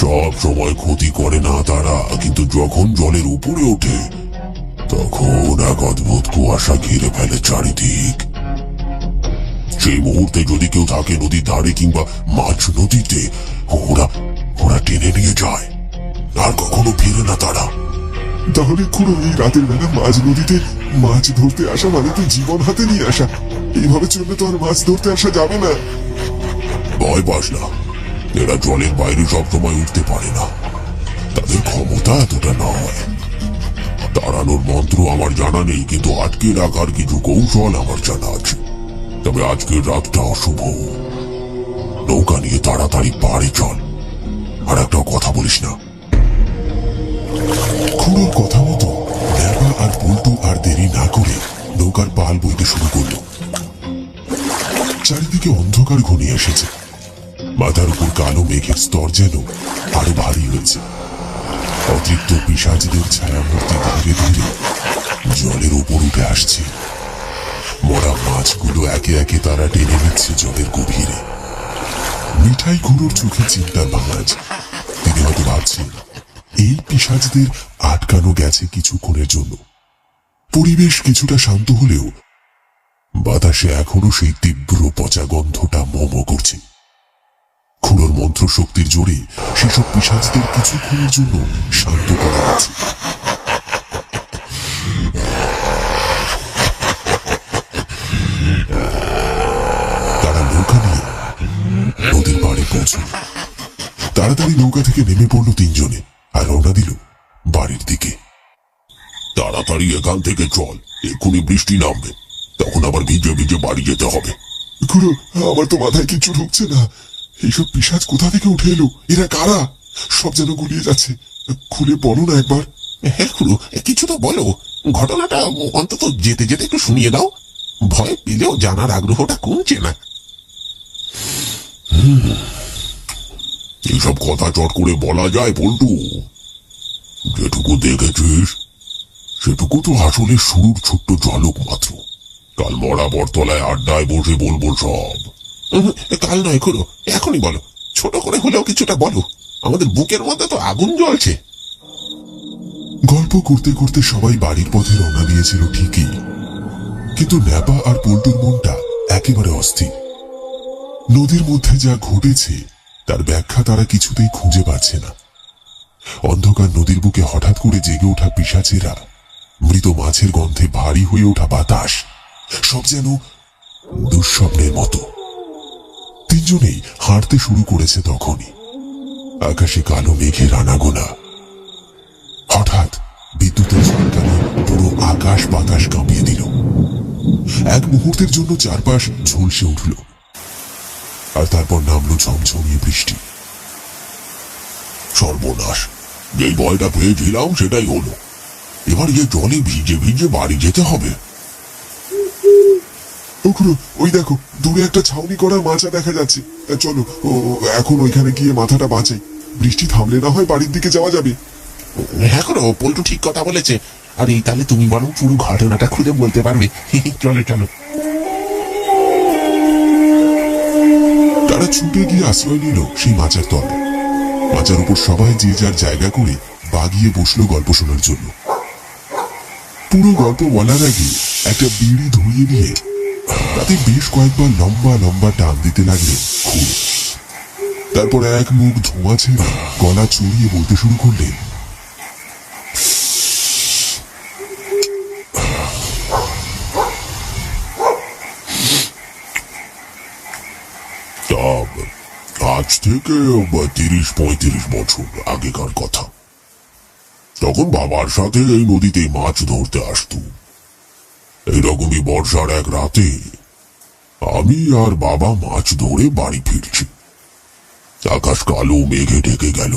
সব সময় ক্ষতি করে না তারা, কিন্তু যখন জলের উপরে ওঠে তখন এক অদ্ভুত কুয়াশা ঘিরে ফেলে চারিদিক। সেই মুহূর্তে যদি কেউ থাকে নদীর ধারে কিংবা মাছ নদীতে, ওরা ওরা টেনে নিয়ে যায়, আর কখনো ফিরে না তারা। তাহলে খুড়ো এই রাতের বেলা মাঝ নদীতে মাছ ধরতে আসা মানে তো জীবন হাতে নিয়ে আসা। এইভাবে চললে তো আর মাছ ধরতে আসা যাবে না। ভয় পাস না, এরা জলের বাইরে সবসময় উঠতে পারে না, তাদের ক্ষমতা এতটা নয়। তাড়ানোর মন্ত্র আমার জানা নেই, কিন্তু আটকে রাখার কিছু কৌশল আমার জানা আছে। তবে আজকের রাতটা অশুভ, নৌকা নিয়ে তাড়াতাড়ি পাড়ে চল, আর একটা কথা বলিস না। খুড়োর কথা মতো ন্যাপা আর পল্টু আর দেরি না করে নৌকার পাল বইতে শুরু করল। চারিদিকে অন্ধকার ঘনিয়ে এসেছে, মাথার উপর কালো মেঘের স্তর যেন আরো ভারী হয়েছে। অতৃপ্ত পিশাচদের ছায়ামূর্তি ধীরে ধীরে জলের উপর উঠে আসছে। মরা মাছগুলো একে একে তারা টেনে নিচ্ছে জলের গভীরে। মিঠাই খুড়োর চোখে চিন্তার ভাঁজ। তিনি হয়তো ভাবছেন এই পিশাচদের আটকানো গেছে কিছুক্ষণের জন্য। পরিবেশ কিছুটা শান্ত হলেও বাতাসে এখনো সেই তীব্র পচা গন্ধটা মোমো করছে। খুড়োর মন্ত্র শক্তির জোরে সেসব পিশাচদের কিছুক্ষণের জন্য শান্ত করা গেছে। তারা নৌকা নিয়ে নদীর পাড়ে পৌঁছল। তাড়াতাড়ি নৌকা থেকে নেমে পড়ল তিনজনে আর রওনা দিল বাড়ির দিকে। তাড়াতাড়ি এখান থেকে চল, এক্ষুনি বৃষ্টি নামবে, তখন আবার ভিজে ভিজে বাড়ি যেতে হবে। খুড়ো, আমার তো মাথায় কিছু ঢুকছে না। এইসব পিশাচ কোথা থেকে উঠে এলো? এরা কারা? সব যেন গুলিয়ে যাচ্ছে। খুলে বলো না একবার। হ্যাঁ খুড়ো, কিছু তো বলো, ঘটনাটা অন্তত যেতে যেতে একটু শুনিয়ে দাও। ভয় পেলেও জানার আগ্রহটা কমছে না। এইসব কথা চট করে বলা যায় পল্টু? যেটুকু দেখেছিস সেটুকু তো আসলে শুরুর ছোট্ট ঝলক মাত্র। কাল মরা বটতলায় আড্ডায় বসে বলবো সব। কাল নয় খুড়ো, এখনই বলো, ছোট করে হলেও কিছুটা বলো। আমাদের বুকের মধ্যে তো আগুন জ্বলছে। গল্প করতে করতে সবাই বাড়ির পথে রওনা দিয়েছিল ঠিকই, কিন্তু ন্যাপা আর পল্টুর মনটা একেবারে অস্থির। নদীর মধ্যে যা ঘটেছে তার ব্যাখ্যা তারা কিছুতেই খুঁজে পাচ্ছে না। অন্ধকার নদীর বুকে হঠাৎ করে জেগে ওঠা পিশাচেরা, মৃত মাছের গন্ধে ভারী হয়ে ওঠা বাতাস, সব যেন দুঃস্বপ্নের মতো। তিনজনেই হাঁটতে শুরু করেছে তখনই। আকাশে কালো মেঘের আনাগোনা। হঠাৎ বিদ্যুতের ঝলকানি পুরো আকাশ বাতাস কাঁপিয়ে দিল। এক মুহূর্তের জন্য চারপাশ ঝলসে উঠল, আর তারপর নামলো ঝমঝমিয়ে বৃষ্টি। সর্বনাশ, যেই ভয়টা পেয়েছিলাম সেটাই হলো। এবার যে জলে ভিজে ভিজে বাড়ি যেতে হবে। ও খুড়ো, ওই দেখো দূরে একটা ছাউনি করার মাচা দেখা যাচ্ছে। চলো এখন ওইখানে গিয়ে মাথাটা বাঁচাই। বৃষ্টি থামলে না হয় বাড়ির দিকে যাওয়া যাবে। হ্যাঁ খুড়ো, পল্টু ঠিক কথা বলেছে। আর এই তাহলে তুমি বরং পুরো ঘটনাটা খুলে বলতে পারবে। চলো চলো। তারা ছুটে গিয়ে আশ্রয় নিল সেই মাচার তলে। মাচার উপর সবাই যে যার জায়গা করে বাগিয়ে বসলো গল্প শোনার জন্য। পুরো গল্প বলার আগে একটা বিড়ি ধরিয়ে নিয়ে তাতে বেশ কয়েকবার লম্বা লম্বা টান দিতে লাগলেন খুড়ো। তারপর এক মুখ ধোঁয়া ছেড়ে গলা চড়িয়ে বলতে শুরু করলেন, আজ থেকে 30-35 বছর আগেকার কথা। তখন বাবার সাথে এই নদীতে মাছ ধরতে আসতো। এইরকমই বর্ষার এক রাতে আমি আর বাবা মাছ ধরে বাড়ি ফিরছি। আকাশ কালো মেঘে ঢেকে গেল।